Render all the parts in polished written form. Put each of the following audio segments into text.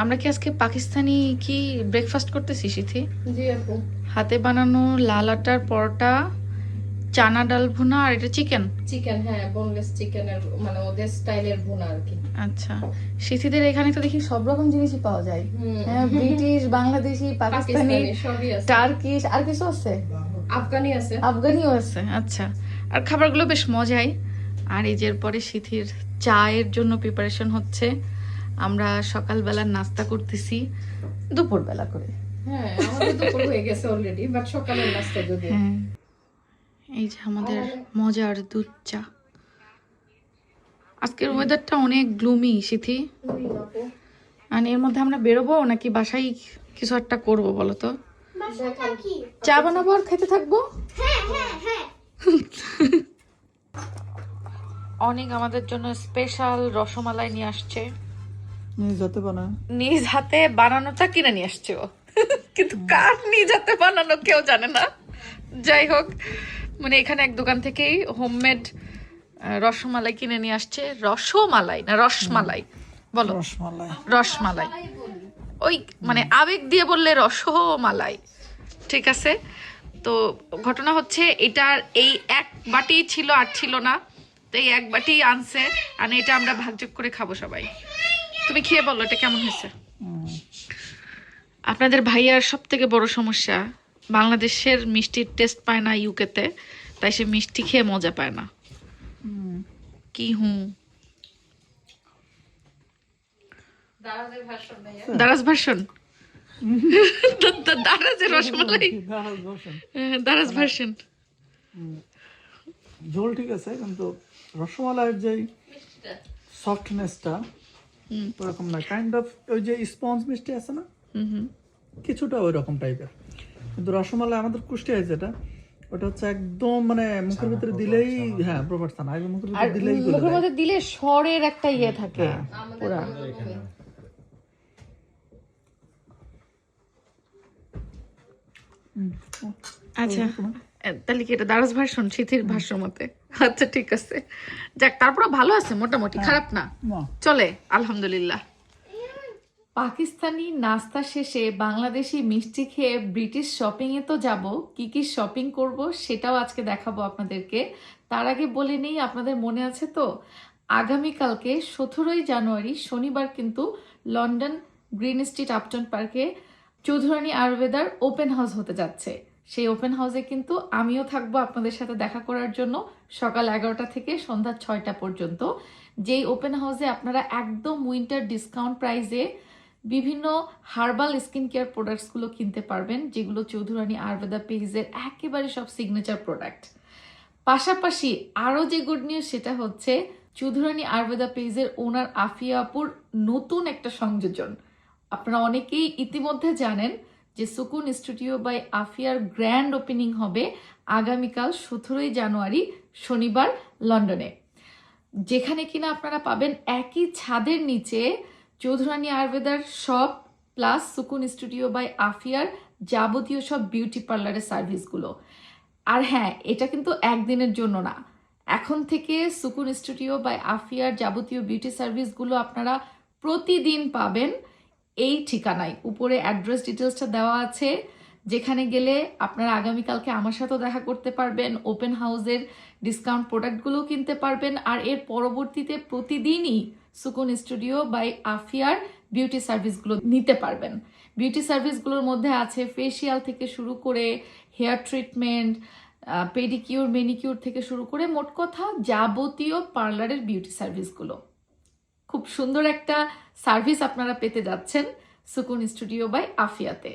আমরা কি আজকে পাকিস্তানি কি ব্রেকফাস্ট করতেছি সিথি? জি আপু। হাতে বানানো লাল আটার পরোটা, চানা ডাল ভুনা, আর এটা চিকেন। চিকেন, হ্যাঁ, বোনলেস চিকেনের মানে ওদের স্টাইলের ভুনা আর কি। আচ্ছা, সিথিদের এখানে তো দেখি সব রকম জিনিসই পাওয়া যায়। হ্যাঁ, ব্রিটিশ, বাংলাদেশি, পাকিস্তানি, সবই আছে। টার্কিশ, আর কিছু আছে, আফগানি আছে। আফগানিও আছে। আচ্ছা, আর খাবারগুলো বেশ মজাই। আর এই যে পরে সিথির চায়ের জন্য প্রিপারেশন হচ্ছে। আমরা সকালবেলা নাস্তা করতেছি দুপুরবেলা করে। হ্যাঁ, আমাদের দুপুর হয়ে গেছে অলরেডি, বাট সকালের নাস্তা যদি। হ্যাঁ, এই যে আমাদের মজার দুধ চা। আজকের ওয়েদারটা অনেক গ্লুমি সিথি। আর এর মধ্যে আমরা বেরোবো নাকি বাসায় কিছু একটা করবো বলো তো? চা বানাবো আর খেতে থাকবো। অনেক আমাদের জন্য স্পেশাল রসমালাই নিয়ে আসছে। নিজ হাতে বানানোটা কিনে নিয়ে আসছে ও, কিন্তু কার নিজ হাতে বানানো কেউ জানে না। যাই হোক, মানে এখানে এক দোকান থেকেই হোমমেড রসমালাই কিনে নিয়ে আসছে। রসমালাই না রসমালাই বলো? রসমালাই। ওই মানে আবেগ দিয়ে বললে রসমালাই, ঠিক আছে। তো ঘটনা হচ্ছে এটার এই এক বাটি ছিল আর ছিল না, তো এই এক বাটি আনছে, আর এটা আমরা ভাগযোগ করে খাবো সবাই। তুমি খেয়ে বলো এটা কেমন হয়েছে। আপনাদের ভাইয়ার সব থেকে বড় সমস্যা, বাংলাদেশের মিষ্টির টেস্ট পায় না ইউকেতে, তাই সে মিষ্টি খেয়ে মজা পায় না। কি দারাজ ভার্সন, দারাজের রসমালাই, দারাজ ভার্সন। ঝোল ঠিক আছে, কিন্তু রসমালাইয়ের যে সফটনেসটা ওরকম না, কাইন্ড অফ ওই যে স্পঞ্জ মিষ্টি আছে না, কিছুটা ওই রকম টাইপের। কিন্তু রসমালাই আমাদের কুষ্টিয়ায় যেটা, ওটা হচ্ছে একদম মানে মুখের ভিতরে দিলেই, হ্যাঁ প্রপার ছানা, একদম মুখের ভিতরে দিলেই গলে মুখের মধ্যে দিলে স্বরের একটা ইয়ে থাকে পুরা। আচ্ছা, তাহলে কি এটা দারাজ ভার্সন, সিথির ভাষ্য মতে? আচ্ছা ঠিক আছে, যাক, তারপরে ভালো আছে মোটামুটি, খারাপ না, চলে আলহামদুলিল্লাহ। পাকিস্তানি নাস্তা শেষে বাংলাদেশি মিষ্টি খেয়ে ব্রিটিশ শপিং এ তো যাব, কি কি শপিং করব সেটাও আজকে দেখাবো আপনাদেরকে। তার আগে বলে নেই, আপনাদের মনে আছে তো, আগামীকালকে 17ই জানুয়ারি শনিবার কিন্তু লন্ডন গ্রিন স্ট্রিট আপটন পার্কে চৌধুরানী আয়ুর্বেদার ওপেন হাউস হতে যাচ্ছে। সেই ওপেন হাউসে কিন্তু আমিও থাকবো আপনাদের সাথে দেখা করার জন্য, সকাল 11টা থেকে সন্ধ্যা 6টা পর্যন্ত। যেই ওপেন হাউসে আপনারা একদম উইন্টার ডিসকাউন্ট প্রাইসে বিভিন্ন হার্বাল স্কিন কেয়ার প্রোডাক্টসগুলো কিনতে পারবেন, যেগুলো চৌধুরানী আয়ুর্বেদা পেজের একেবারে সব সিগনেচার প্রোডাক্ট। পাশাপাশি আরও যে গুড নিউজ সেটা হচ্ছে, চৌধুরানী আয়ুর্বেদা পেজের ওনার আফিয়া আপুর নতুন একটা সংযোজন। আপনারা অনেকেই ইতিমধ্যে জানেন যে সুকুন স্টুডিও বাই আফিয়ার গ্র্যান্ড ওপেনিং হবে আগামীকাল 17ই জানুয়ারি শনিবার লন্ডনে, যেখানে কিনা আপনারা পাবেন একই ছাদের নিচে চৌধুরানী আয়ুর্বেদার shop plus Sukoon studio by আফিয়ার যাবতীয় সব বিউটি পার্লারের সার্ভিসগুলো। আর হ্যাঁ, এটা কিন্তু একদিনের জন্য না, এখন থেকে সুকুন স্টুডিও বাই আফিয়ার যাবতীয় বিউটি সার্ভিসগুলো আপনারা প্রতিদিন পাবেন এই ঠিকানায়। উপরে অ্যাড্রেস ডিটেলসটা দেওয়া আছে, যেখানে গেলে আপনারা আগামীকালকে আমার সাথেও দেখা করতে পারবেন, ওপেন হাউসের ডিসকাউন্ট প্রোডাক্টগুলো কিনতে পারবেন, আর এর পরবর্তীতে প্রতিদিনই সুকুন স্টুডিও বাই আফিয়ার বিউটি সার্ভিসগুলো নিতে পারবেন। বিউটি সার্ভিসগুলোর মধ্যে আছে ফেসিয়াল থেকে শুরু করে হেয়ার ট্রিটমেন্ট, পেডিকিউর, মেনিকিউর থেকে শুরু করে মোট কথা যাবতীয় পার্লারের বিউটি সার্ভিসগুলো। খুব সুন্দর একটা সার্ভিস আপনারা পেতে যাচ্ছেন সুকুন স্টুডিও বাই আফিয়াতে।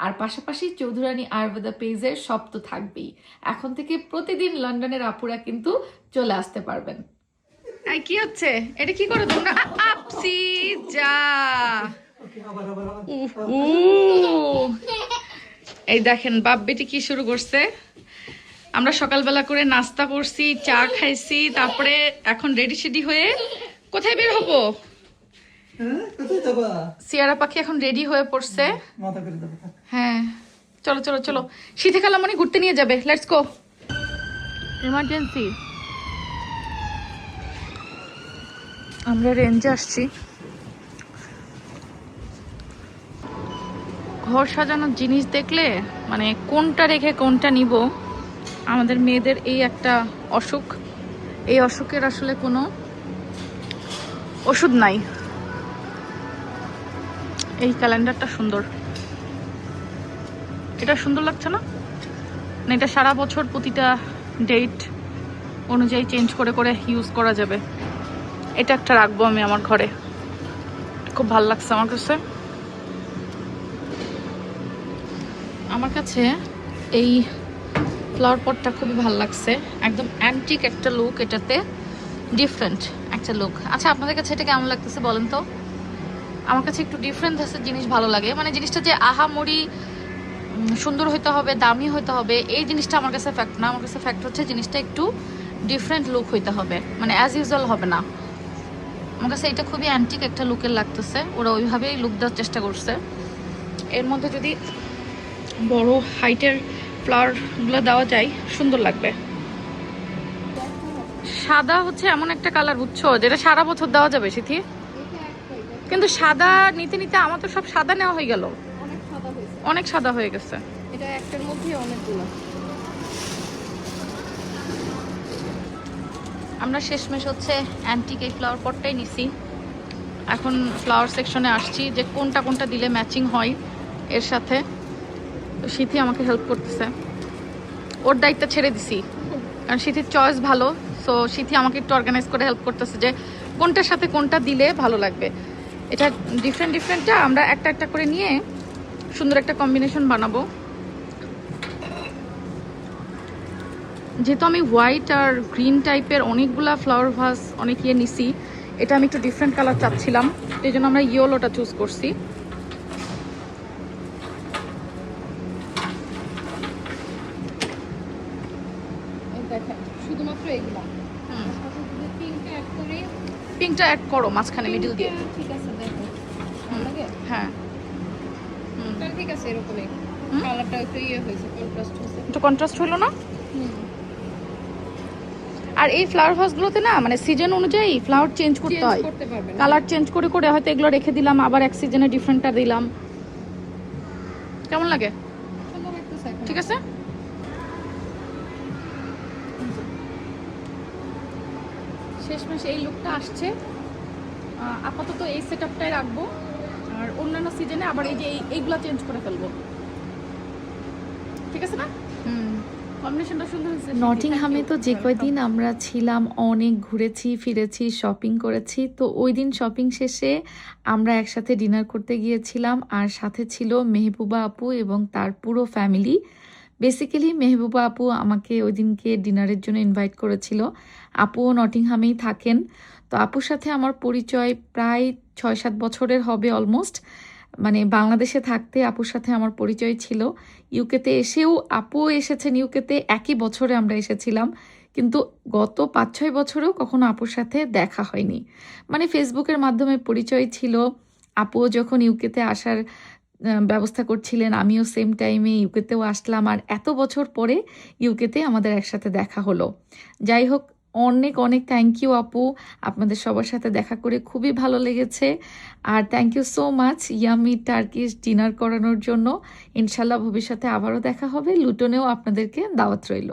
আর পাশাপাশি চৌধুরানী আয়ুর্বেদা পেজের সব তো থাকবেই। এখন থেকে প্রতিদিন লন্ডনের আপুরা কিন্তু চলে আসতে পারবেন। কি হচ্ছে এটা, কি করো তোমরা? আপসি যা, এই দেখেন বাপ বেটি কি শুরু করছে। আমরা সকালবেলা করে নাস্তা করছি, চা খাইছি, তারপরে এখন রেডি সেডি হয়ে কোথায় বের হবো? সিয়ারা পাখি এখন রেডি হয়ে পড়ছে। হ্যাঁ, চলো চলো চলো, শীতে কালা মনে ঘুরতে নিয়ে যাবে, লেটস গো। ইমার্জেন্সি, আমরা রেঞ্জে আসছি। ঘর সাজানোর জিনিস দেখলে মানে কোনটা রেখে কোনটা নিব, আমাদের মেয়েদের এই একটা অসুখ, এই অসুখের আসলে কোনো ওষুধ নাই। এই ক্যালেন্ডারটা সুন্দর, এটা সুন্দর লাগছে না? মানে এটা সারা বছর প্রতিটা ডেট অনুযায়ী চেঞ্জ করে করে ইউজ করা যাবে। এটা একটা রাখবো আমি আমার ঘরে, খুব ভালো লাগছে আমার কাছে। আমার কাছে এই ফ্লাওয়ার পটটা খুবই ভালো লাগছে, একদম অ্যান্টিক একটা লুক, এটাতে ডিফারেন্ট একটা লুক। আচ্ছা আপনাদের কাছে এটা কেমন লাগতেছে বলেন তো? আমার কাছে একটু ডিফারেন্ট আছে জিনিস ভালো লাগে, মানে জিনিসটা যে আহামরি সুন্দর হইতে হবে, দামি হইতে হবে, এই জিনিসটা আমার কাছে ফ্যাক্ট না। আমার কাছে ফ্যাক্ট হচ্ছে জিনিসটা একটু ডিফারেন্ট লুক হইতে হবে, মানে অ্যাজ ইউজুয়াল হবে না। আমার কাছে এটা খুবই অ্যান্টিক একটা লুকের লাগতেছে, ওরা ওইভাবেই লুক দেওয়ার চেষ্টা করছে। এর মধ্যে যদি বড় হাইটের ফ্লাওয়ারগুলো দেওয়া যায় সুন্দর লাগবে। সাদা হচ্ছে এমন একটা কালার বুঝছো যেটা সারা বছর দেওয়া যাবে সিথি, কিন্তু সাদা নিতে নিতে আমার তো সব সাদা নেওয়া হয়ে গেল, অনেক সাদা হয়েছে, অনেক সাদা হয়ে গেছে। এটা একটার মধ্যে অনেকগুলো। আমরা শেষমেশ হচ্ছে অ্যান্টিক এই ফ্লাওয়ার পটটাই নিছি। এখন ফ্লাওয়ার সেকশনে আসছি যে কোনটা কোনটা দিলে ম্যাচিং হয় এর সাথে। তো সিথি আমাকে হেল্প করতেছে, ওর দায়িত্ব ছেড়ে দিছি কারণ সিথির চয়েস ভালো। সো সিথি আমাকে একটু অর্গানাইজ করে হেল্প করতেছে যে কোনটার সাথে কোনটা দিলে ভালো লাগবে। এটা ডিফারেন্টটা আমরা একটা একটা করে নিয়ে সুন্দর একটা কম্বিনেশন বানাবো। যেহেতু আমি হোয়াইট আর গ্রিন টাইপের অনেকগুলা ফ্লাওয়ার ভাস অনেক ইয়ে নিছি, এটা আমি একটু ডিফারেন্ট কালার চাচ্ছিলাম, এই জন্য আমরা ইয়েলোটা চুজ করছি। দেখেন শুধুমাত্র এগুলো, পিঙ্কটা অ্যাড করে, পিঙ্কটা অ্যাড করো মাঝখানে মিডল দিয়ে। ঠিক আছে দেখো ভালো লাগে। হ্যাঁ তাহলে ঠিক আছে, এরকমই কালারটা একটু ইয়ে হয়েছে, কন্ট্রাস্ট হয়েছে। একটু কন্ট্রাস্ট হলো না? আর এই ফ্লাওয়ার ভাসগুলোতে না মানে সিজন অনুযায়ী ফ্লাওয়ার চেঞ্জ করতে হয়, করতে পারবেন কালার চেঞ্জ করে করে হয়তো এগুলো রেখে দিলাম, আবার এক সিজনে ডিফারেন্টটা দিলাম। কেমন লাগে? সুন্দর লাগতেছে এখন। ঠিক আছে, শেষমেশ এই লুকটা আসছে। আপাতত এই সেটআপটাই রাখবো, আর অন্যান্য সিজনে আবার এই যে এইগুলো চেঞ্জ করে ফেলবো। ঠিক আছে না? কম্বিনেশনটা সুন্দর হয়েছে। নটিংহামে তো যে কয়দিন আমরা ছিলাম অনেক ঘুরেছি ফিরেছি, শপিং করেছি। তো ওই দিন শপিং শেষে আমরা একসাথে ডিনার করতে গিয়েছিলাম, আর সাথে ছিল মেহবুবা আপু এবং তার পুরো ফ্যামিলি। বেসিক্যালি মেহবুবা আপু আমাকে ওই দিনকে ডিনারের জন্য ইনভাইট করেছিল। আপুও নটিংহামেই থাকেন। তো আপুর সাথে আমার পরিচয় প্রায় 6-7 বছরের হবে অলমোস্ট। মানে বাংলাদেশে থাকতে আপুর সাথে আমার পরিচয় ছিল, ইউকেতে এসেও আপুও এসেছেন ইউকেতে, একই বছরে আমরা এসেছিলাম। কিন্তু গত 5-6 বছরেও কখনো আপুর সাথে দেখা হয়নি, মানে ফেসবুকের মাধ্যমে পরিচয় ছিল। আপুও যখন ইউকেতে আসার ব্যবস্থা করছিলেন, আমিও সেম টাইমে ইউকেতেও আসলাম, আর এত বছর পরে ইউকেতে আমাদের একসাথে দেখা হলো। যাই হোক, অনেক অনেক থ্যাংক ইউ আপু, আপনাদের সবার সাথে দেখা করে খুবই ভালো লেগেছে। আর thank you so much yummy Turkish dinner করানোর জন্য। ইনশাল্লাহ ভবিষ্যতে আবারও দেখা হবে। লুটনেও আপনাদেরকে দাওয়াত রইল।